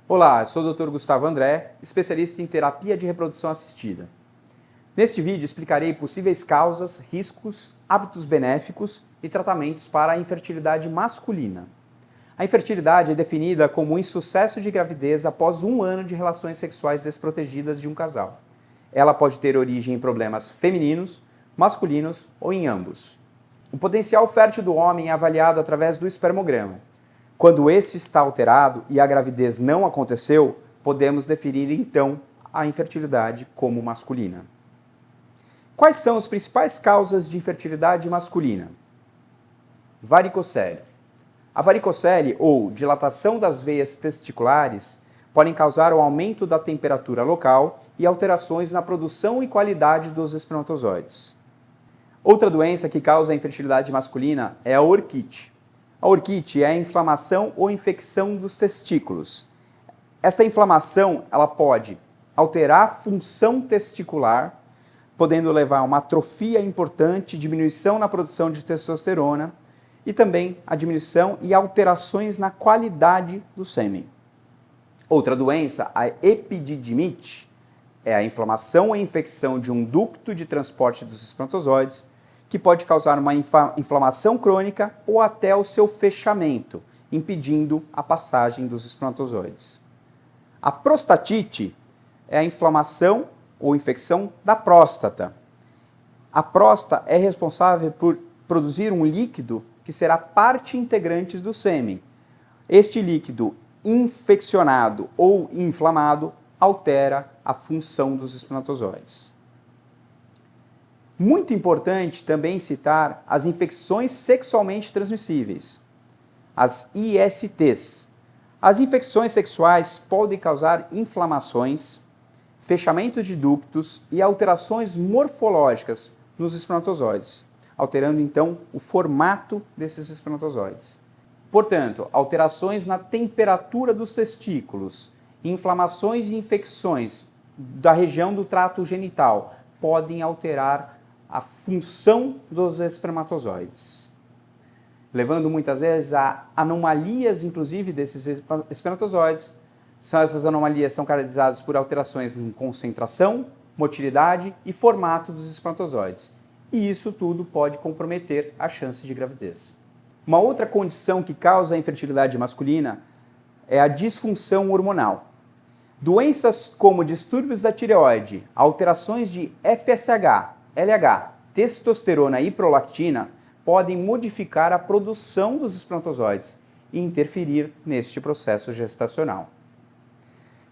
Olá, eu sou o Dr. Gustavo André, especialista em terapia de reprodução assistida. Neste vídeo explicarei possíveis causas, riscos, hábitos benéficos e tratamentos para a infertilidade masculina. A infertilidade é definida como um insucesso de gravidez após 1 ano de relações sexuais desprotegidas de um casal. Ela pode ter origem em problemas femininos, masculinos ou em ambos. O potencial fértil do homem é avaliado através do espermograma. Quando esse está alterado e a gravidez não aconteceu, podemos definir então a infertilidade como masculina. Quais são as principais causas de infertilidade masculina? Varicocele. A varicocele, ou dilatação das veias testiculares, podem causar o aumento da temperatura local e alterações na produção e qualidade dos espermatozoides. Outra doença que causa a infertilidade masculina é a orquite. A orquite é a inflamação ou infecção dos testículos. Esta inflamação ela pode alterar a função testicular, podendo levar a uma atrofia importante, diminuição na produção de testosterona e também a diminuição e alterações na qualidade do sêmen. Outra doença, a epididimite, é a inflamação ou infecção de um ducto de transporte dos espermatozoides, que pode causar uma inflamação crônica ou até o seu fechamento, impedindo a passagem dos espermatozoides. A prostatite é a inflamação ou infecção da próstata. A próstata é responsável por produzir um líquido que será parte integrante do sêmen. Este líquido infeccionado ou inflamado altera a função dos espermatozoides. Muito importante também citar as infecções sexualmente transmissíveis, as ISTs. As infecções sexuais podem causar inflamações, fechamentos de ductos e alterações morfológicas nos espermatozoides, alterando então o formato desses espermatozoides. Portanto, alterações na temperatura dos testículos, inflamações e infecções da região do trato genital podem alterar a função dos espermatozoides, levando muitas vezes a anomalias, inclusive, desses espermatozoides. Essas anomalias são caracterizadas por alterações em concentração, motilidade e formato dos espermatozoides. E isso tudo pode comprometer a chance de gravidez. Uma outra condição que causa a infertilidade masculina é a disfunção hormonal. Doenças como distúrbios da tireoide, alterações de FSH, LH, testosterona e prolactina podem modificar a produção dos espermatozoides e interferir neste processo gestacional.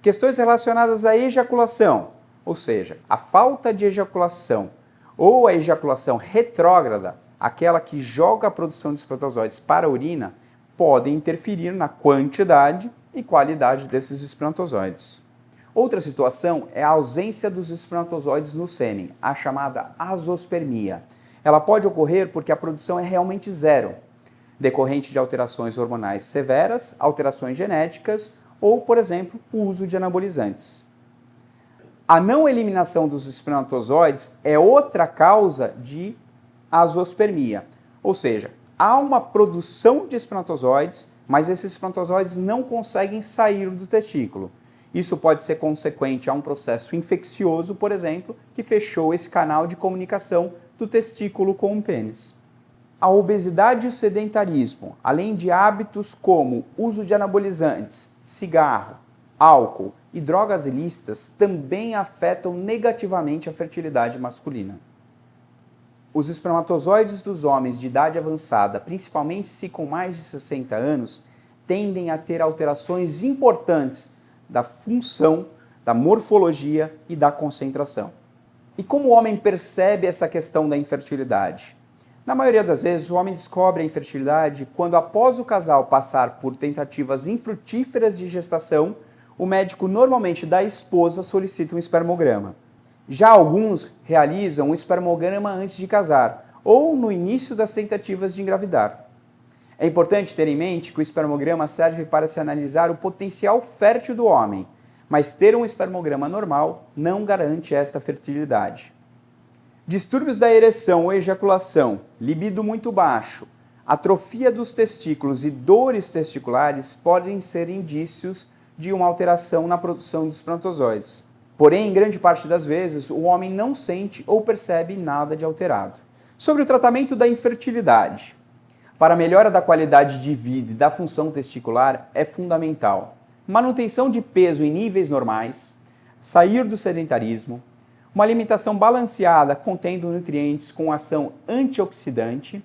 Questões relacionadas à ejaculação, ou seja, a falta de ejaculação ou a ejaculação retrógrada, aquela que joga a produção de espermatozoides para a urina, podem interferir na quantidade e qualidade desses espermatozoides. Outra situação é a ausência dos espermatozoides no sêmen, a chamada azospermia. Ela pode ocorrer porque a produção é realmente zero, decorrente de alterações hormonais severas, alterações genéticas ou, por exemplo, o uso de anabolizantes. A não eliminação dos espermatozoides é outra causa de azospermia, ou seja, há uma produção de espermatozoides, mas esses espermatozoides não conseguem sair do testículo. Isso pode ser consequente a um processo infeccioso, por exemplo, que fechou esse canal de comunicação do testículo com o pênis. A obesidade e o sedentarismo, além de hábitos como uso de anabolizantes, cigarro, álcool e drogas ilícitas, também afetam negativamente a fertilidade masculina. Os espermatozoides dos homens de idade avançada, principalmente se com mais de 60 anos, tendem a ter alterações importantes da função, da morfologia e da concentração. E como o homem percebe essa questão da infertilidade? Na maioria das vezes, o homem descobre a infertilidade quando, após o casal passar por tentativas infrutíferas de gestação, o médico normalmente da esposa solicita um espermograma. Já alguns realizam um espermograma antes de casar ou no início das tentativas de engravidar. É importante ter em mente que o espermograma serve para se analisar o potencial fértil do homem, mas ter um espermograma normal não garante esta fertilidade. Distúrbios da ereção ou ejaculação, libido muito baixo, atrofia dos testículos e dores testiculares podem ser indícios de uma alteração na produção dos espermatozoides. Porém, em grande parte das vezes, o homem não sente ou percebe nada de alterado. Sobre o tratamento da infertilidade. Para a melhora da qualidade de vida e da função testicular é fundamental manutenção de peso em níveis normais, sair do sedentarismo, uma alimentação balanceada contendo nutrientes com ação antioxidante,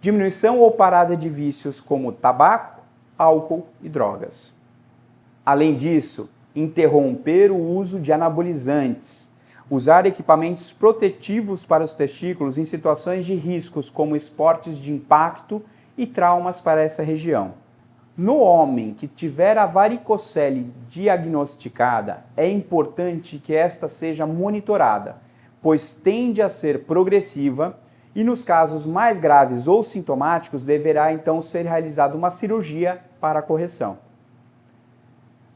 diminuição ou parada de vícios como tabaco, álcool e drogas. Além disso, interromper o uso de anabolizantes, usar equipamentos protetivos para os testículos em situações de riscos como esportes de impacto e traumas para essa região. No homem que tiver a varicocele diagnosticada, é importante que esta seja monitorada, pois tende a ser progressiva e nos casos mais graves ou sintomáticos deverá então ser realizada uma cirurgia para a correção.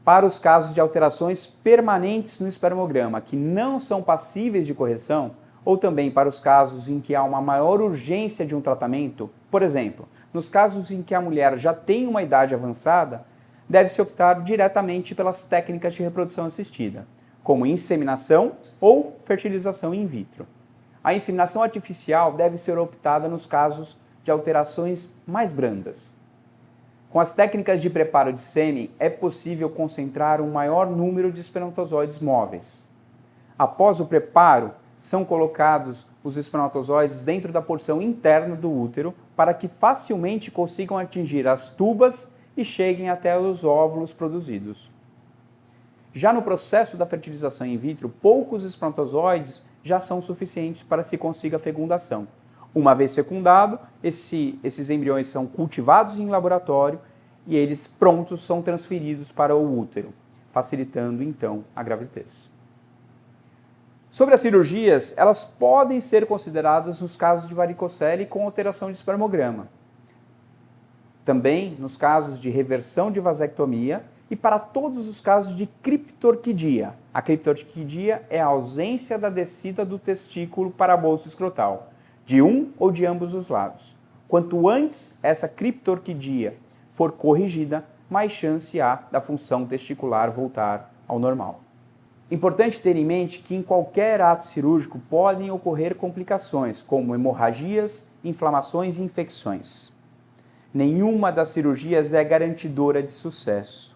Para os casos de alterações permanentes no espermograma que não são passíveis de correção, ou também para os casos em que há uma maior urgência de um tratamento, por exemplo, nos casos em que a mulher já tem uma idade avançada, deve-se optar diretamente pelas técnicas de reprodução assistida, como inseminação ou fertilização in vitro. A inseminação artificial deve ser optada nos casos de alterações mais brandas. Com as técnicas de preparo de sêmen, é possível concentrar um maior número de espermatozoides móveis. Após o preparo, são colocados os espermatozoides dentro da porção interna do útero para que facilmente consigam atingir as tubas e cheguem até os óvulos produzidos. Já no processo da fertilização in vitro, poucos espermatozoides já são suficientes para se consiga a fecundação. Uma vez fecundado, esses embriões são cultivados em laboratório e eles prontos são transferidos para o útero, facilitando então a gravidez. Sobre as cirurgias, elas podem ser consideradas nos casos de varicocele com alteração de espermograma. Também nos casos de reversão de vasectomia e para todos os casos de criptorquidia. A criptorquidia é a ausência da descida do testículo para a bolsa escrotal, de um ou de ambos os lados. Quanto antes essa criptorquidia for corrigida, mais chance há da função testicular voltar ao normal. Importante ter em mente que em qualquer ato cirúrgico podem ocorrer complicações, como hemorragias, inflamações e infecções. Nenhuma das cirurgias é garantidora de sucesso.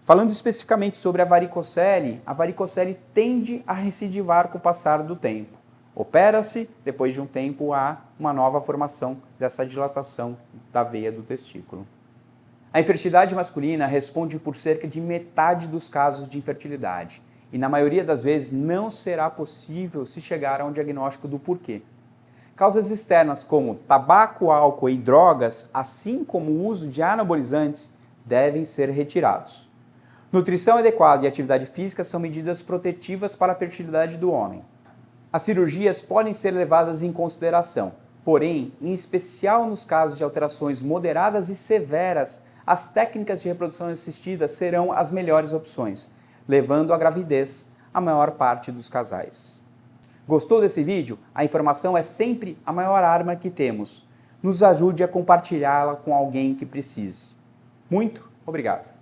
Falando especificamente sobre a varicocele tende a recidivar com o passar do tempo. Opera-se, depois de um tempo há uma nova formação dessa dilatação da veia do testículo. A infertilidade masculina responde por cerca de metade dos casos de infertilidade. E na maioria das vezes não será possível se chegar a um diagnóstico do porquê. Causas externas como tabaco, álcool e drogas, assim como o uso de anabolizantes, devem ser retirados. Nutrição adequada e atividade física são medidas protetivas para a fertilidade do homem. As cirurgias podem ser levadas em consideração, porém, em especial nos casos de alterações moderadas e severas, as técnicas de reprodução assistida serão as melhores opções, levando à gravidez a maior parte dos casais. Gostou desse vídeo? A informação é sempre a maior arma que temos. Nos ajude a compartilhá-la com alguém que precise. Muito obrigado!